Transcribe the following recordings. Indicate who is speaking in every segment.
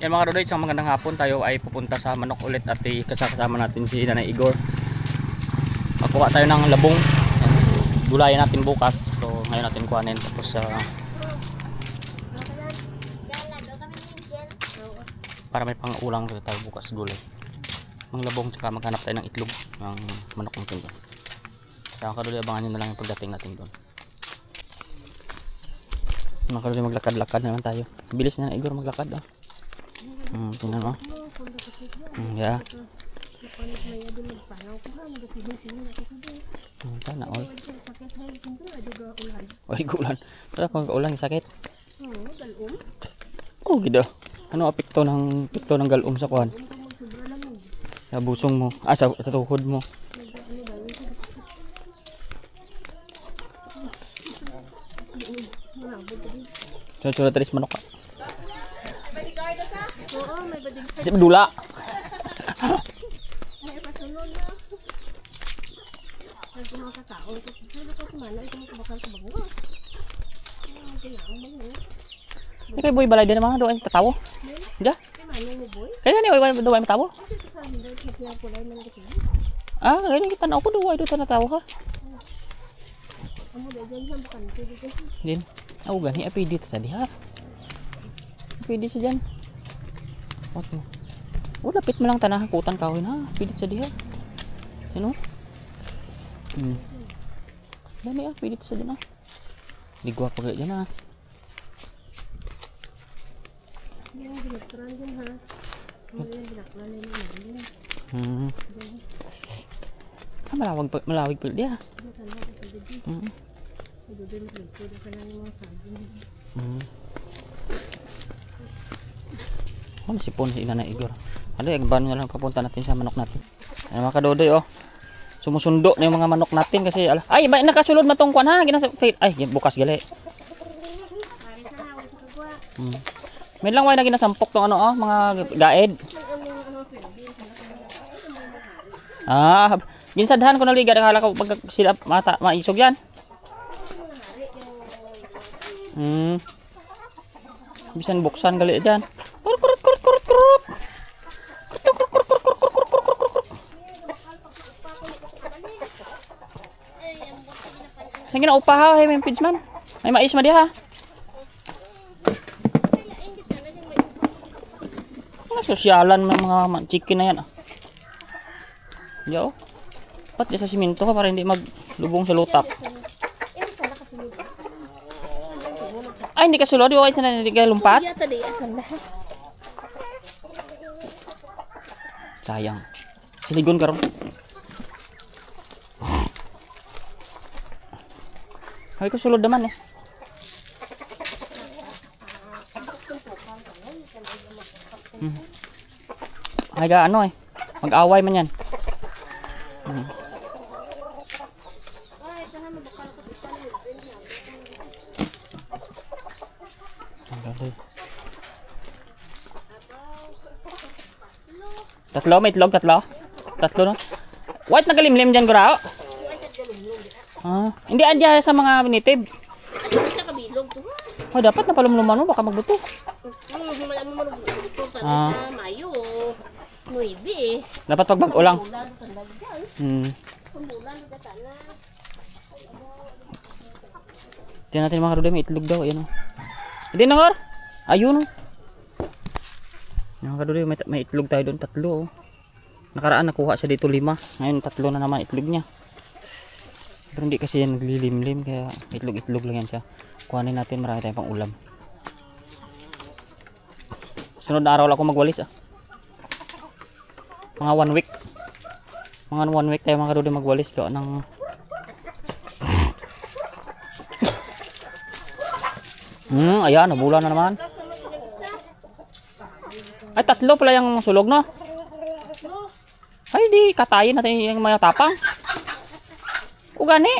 Speaker 1: Yan mga Kadudoy, isang magandang hapon. Tayo ay pupunta sa manok ulit at kasama natin si Nanay Igor. Magkuha tayo ng labong. Gulayan natin bukas. So ngayon natin kuhanin. Tapos para may pang-ulang tayo bukas gulay. Mga labong, tsaka maghanap tayo ng itlog ng manok natin doon. Kaya mga Kadudoy, abangan nyo na lang yung pagdating natin doon. Mga Kadudoy, maglakad-lakad naman tayo. Bilis na Igor maglakad. Tingnan mo. Yeah. Sana all. Ay, gulan. Pero kung ulan sakit. Oh, gitu. Ano apekto ng galum sa kuan? Sa busong mo. Sa tuhod mo. Coba terus manok.
Speaker 2: Oo, may bading.
Speaker 1: Kasi dula.
Speaker 2: May pasunod na. Ay, kung mga kakao, ano ko kumana, ito mo kabakal sa bago. Kailangan mo yun.
Speaker 1: Ini kayak boy balay din mga doon tatawo. Dia?
Speaker 2: Kaya mo boy?
Speaker 1: Kaya ni wala doon matawo.
Speaker 2: Kasi sa hindi, kasi ako lang ng kasi.
Speaker 1: Kaya ni kita na ako doon doon natawo ka.
Speaker 2: Amo dyan sa bakante dito.
Speaker 1: Din. Gani apidi sa diha. Apidi sa diyan. What mo? Lapit mo lang tanah hakutan kahoy na. Pilit sa diha. Yan o. Dani pilit sa diha. Ligwa pa gaya dyan
Speaker 2: Yung binakran dyan ha. Yung binakran na yun.
Speaker 1: Malawig pilit diha. Sipon si Nanay Igor. Ano yung ban nga lang papunta natin sa manok natin. Ano mga Kadudoy sumusundo na yung mga manok natin kasi ay nakasulod na tong kwan ha. Ay bukas gali. May lang way na ginasampok tong mga gaed. Ginsadhan ko na liga akala ko pag sila maisog yan. Bisan buksan gali dyan. Naging na upaha may pids man. May mais ma diha. Sosyalan ng mga chicken na yan Yo. Pat sa simento ka para hindi maglubong sa lutak. Ay hindi ka sulod, hindi ka lumpat. Sayang. Siligon ka ron. Ay ko sulod naman Ay ga mag-away man yan. Tatlo, may itlog, tatlo no? White na galimlim dyan, gurao? Hindi adya sa mga native.
Speaker 2: Isa kabilog to.
Speaker 1: Dapat na palumluman mo, baka magbuto.
Speaker 2: Sa Mayo, 9.
Speaker 1: Dapat pag bago lang. Tingnan natin mga Kadudoy, may itlog daw. Ayan Hindi na ngor. Ayun Mga Kadudoy, may itlog tayo doon, 3 Nakaraan nakuha siya dito 5. Ngayon 3 na naman itlog niya. Pero hindi kasi yan naglilimlim, kaya itlog-itlog lang yan siya. Kuhanin natin, marami tayong pang ulam. Sunod na araw lang ako magwalis Mga 1 week. Mga 1 week tayo mga Kadudoy magwalis ko ng ayan, nabula na naman. Ay 3 pala yung sulog no. Ay di katayin natin yung mga tapang. Gani.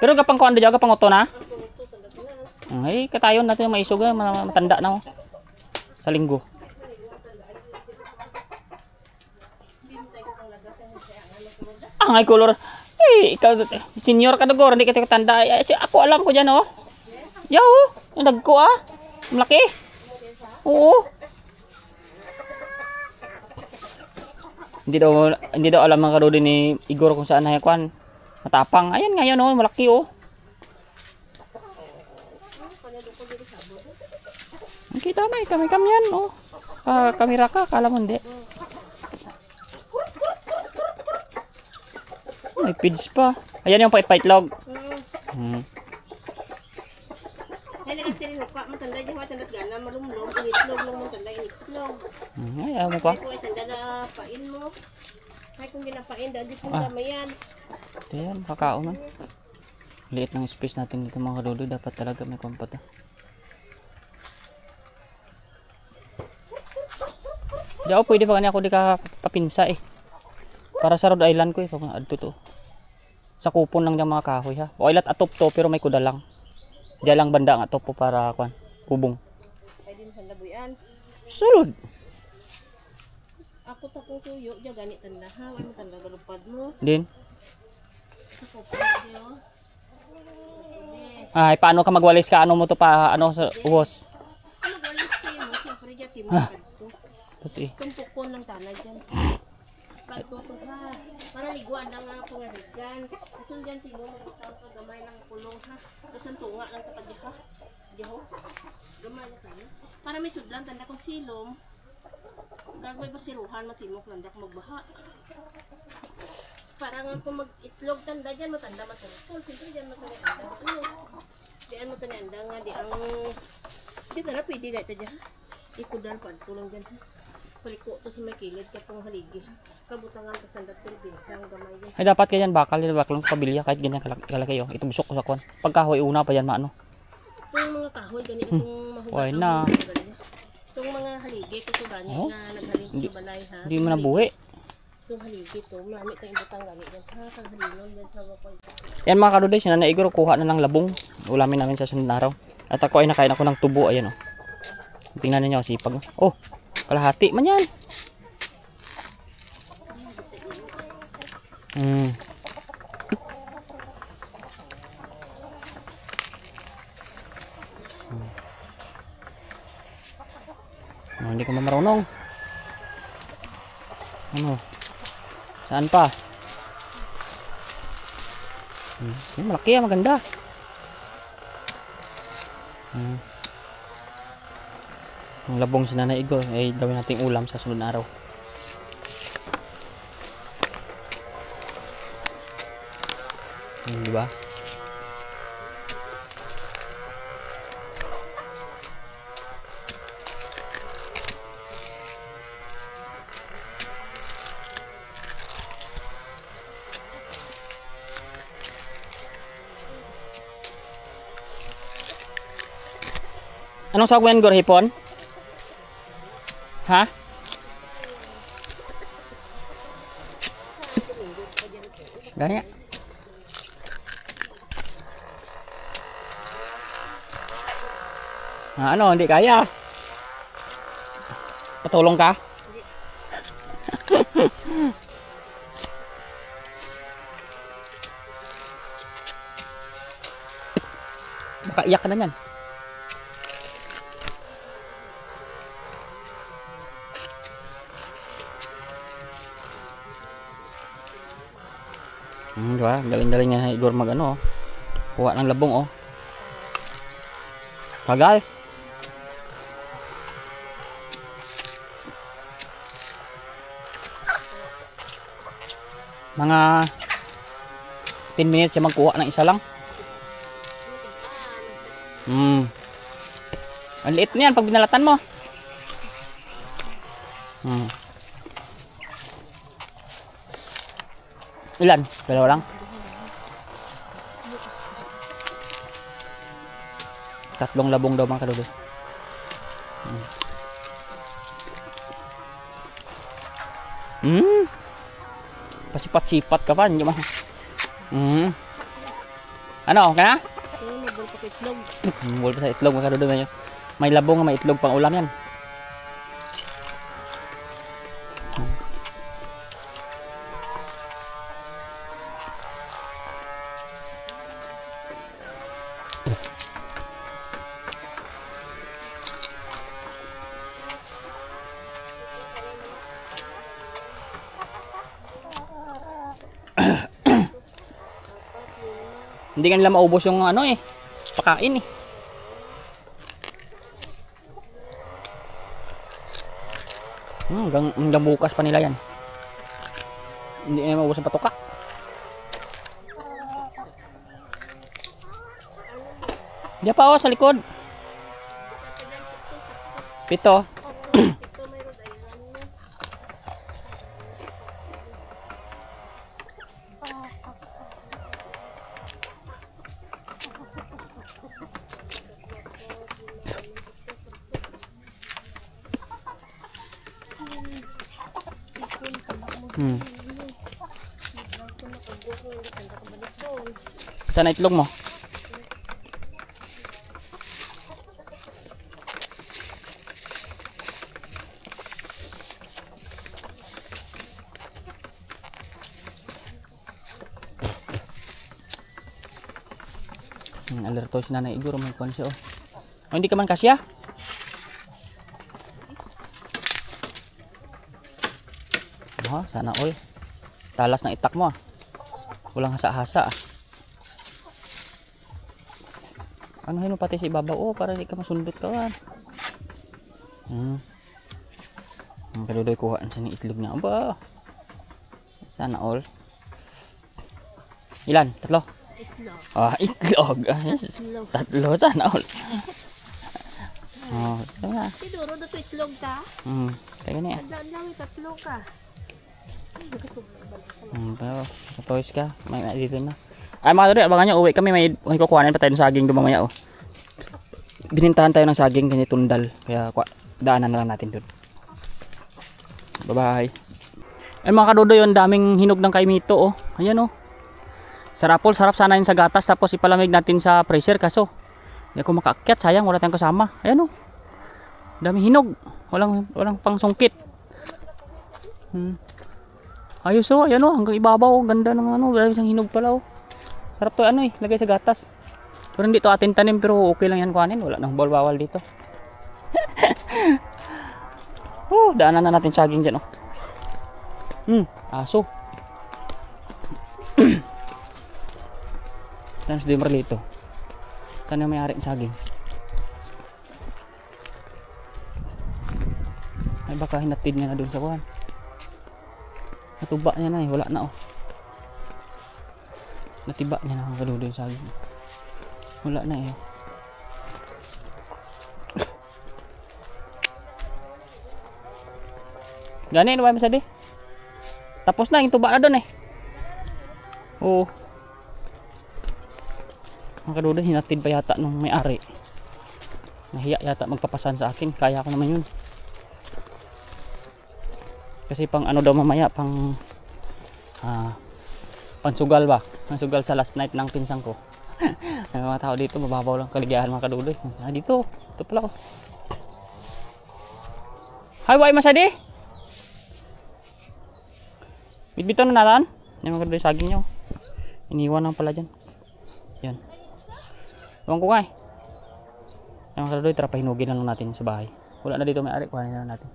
Speaker 1: Pero kapang kuan daw kapang uto na. Ay katayon natin yung maisog matanda na sa linggo. Ay color. Ikaw senior ka dugor, hindi ka tanda. Ako alam ko diyan Yaw, yung dagko Malaki. Oo. Hindi daw alam mga kadudi ni Igor kung saan nayakuan. Matapang. Ayan ngayon oh, malaki oh. Kita na, kami yan oh. Kamera ka, kala mo hindi. May feeds pa. Ayan yung pait-paitlog.
Speaker 2: Ay, lagat siya rin ka. Matanda dyan, matanda gana, marumlog. Initlog lang mo, tanda initlog.
Speaker 1: Ayaw mo pa.
Speaker 2: Ay, kung ay sanda na pain mo. Ay, kung ginapain, dadis mo naman yan.
Speaker 1: Ito yan, makakaon man. Liit ng space natin dito mga kadudi. Dapat talaga may kompat. Di ako pwede pa ako di ka papinsa eh. Para sa Rhode Island ko eh. Pag adto to. Sa kupon lang dyan mga kahoy ha. O ilat atop to pero may kuda lang. Diyan lang banda ang atop po para kuan. Kubong.
Speaker 2: Ay, din sa labuyan.
Speaker 1: Sulod.
Speaker 2: Ako tapong tuyo, dyan ganit tanda ha. Ay, matanda galupad mo.
Speaker 1: Din.
Speaker 2: Ako pa siya.
Speaker 1: Ay, paano ka magwalis ka? Ano mo to pa? Ano sa uwos?
Speaker 2: Ano galis kayo mo? Siyempre dyan, timokad ko.
Speaker 1: Puti.
Speaker 2: Kumpukon ng tanay dyan. Pagtutok ha. Para liguan na nga ako nga rigan. Kasi dyan tingnan mo itang gamay ng kulong ha. Tapos ang tunga lang kapag diha. Diho. Gamay na tayo. Para may sudlan, tanda kong silom. Gagawin pa siruhan, matimok lang ako magbaha. Para nga kung mag-itlog tanda dyan, matanda matanda. Siyempre dyan matanda anda. Ano? Diyan mo tanda nga. Di ang... Di tara pwede dahil ito dyan. Ikudal pa. Tulong dyan ha. Paliko to sa may kilid ka pong haligi. Kabutangan ka sandat pinsang gamay din.
Speaker 1: Ay dapat ganyan bakal ng kabilya kahit ganyan kalaki oh. Ito busok ko sa kuan. Pagkahoy una pa yan maano.
Speaker 2: Itong mga kahoy gani itong mahugat.
Speaker 1: Why na?
Speaker 2: Itong mga haligi ito to gani na naghalin sa balay ha.
Speaker 1: Hindi mo nabuhi.
Speaker 2: Itong haligi to, marami tayong butang gani yan ha. Kang halinon yan sa wakoy.
Speaker 1: Yan mga kaduday, si Nanay Igor kuha na ng labong. Ulamin namin sa sunod na araw. At ako ay nakain ako ng tubo ayan oh. Tingnan niyo sipag oh. Kalahati man yan. Hindi ka marunong. Ano? Saan pa? Malaki yan, maganda. Ang labong si Nanay Igor ay gawin nating ulam sa sunod na araw. Di ba? Anong sagwan Gor hipon? Ha? Gani. Ano, hindi kaya. Patulong ka? Baka iyak ka na yan. Diba? Galing-galing nga Igor mag ano oh. Kuha ng labong oh. Tagal. Mga 10 minutes siya magkuha ng isa lang. Ang liit niyan pag binalatan mo. Ilan? Dalawa lang? Tatlong labong daw mga kadulo. Pasipat-sipat ka pa. Hindi man. Ano? Kaya?
Speaker 2: Nabul pa itlog.
Speaker 1: Nabul pa sa itlog mga kadulo. May labong, may itlog pang ulam yan. Hindi ka nila maubos yung ano eh. Pakain eh. Hanggang bukas pa nila yan. Hindi na maubos ang patuka. Diyan pa oh, sa likod. Pito. Sana itlog mo. Alerto si Nanay Igor, may kwan siya oh. Oh, hindi ka man kasya? Oh, sana all. Talas ng itak mo ah. Walang hasa-hasa ah. Ano yun pati sa ibabaw oh, para hindi ka masundot ka ah. Ang kaludoy kuha sa itlog niya. Aba. Sana all. Ilan? Tatlo?
Speaker 2: Itlog.
Speaker 1: Ah, itlog. Tatlo sana all. Oh, tama.
Speaker 2: Siguro na to itlog ka?
Speaker 1: Kaya niya.
Speaker 2: Ang dami tatlo ka.
Speaker 1: Pero sa toys ka, may dito na. Ay mga tol, abangan nyo, uwi kami, may kukuhanin pa tayo ng saging doon mamaya oh. Binintahan tayo ng saging ganyan tundal, kaya daanan na lang natin doon. Bye bye. Ay mga kadodo yun, daming hinog ng kaimito oh. Ayan oh. Sarapol, sarap sana yun sa gatas, tapos ipalamig natin sa freezer, kaso hindi ako makaakyat, sayang wala tayong kasama. Ayan oh. Daming hinog, walang pang sungkit. Ayos oh, ayan oh, hanggang ibabaw oh, ganda ng ano, dahil isang hinog pala oh. Sarap to ano eh, lagay sa gatas. Pero hindi to atin tanim, pero okay lang yan kuhanin, wala nang bawal dito. Daanan na natin saging dyan oh. Aso. Saan si Marlito? Saan yung may-ari ng saging? Ay baka hinatid niya na dun sa kuhan. Natuba niya na eh, wala na oh. Natiba niya na ang kaludo yung saging. Wala na eh. Gani, ano ba masadi? Tapos na, yung tuba na doon eh. Oo. Ang kaludo, hinatid pa yata nung may-ari. Nahiya yata magpapasan sa akin. Kaya ko naman yun. Kasi pang ano daw mamaya, pansugal ba? Pansugal sa last night ng pinsang ko. Ang mga tao dito, mababaw lang kaligayahan mga kaduloy. Dito, ito pala ko. Hi, why masadi? Bitbito na natin. Yung mga kaduloy saging nyo. Iniwan lang pala dyan. Yan. Iwan ko nga eh. Yung mga kaduloy, tara pahinugin na lang natin sa bahay. Wala na dito may ari, kuhanin na lang natin.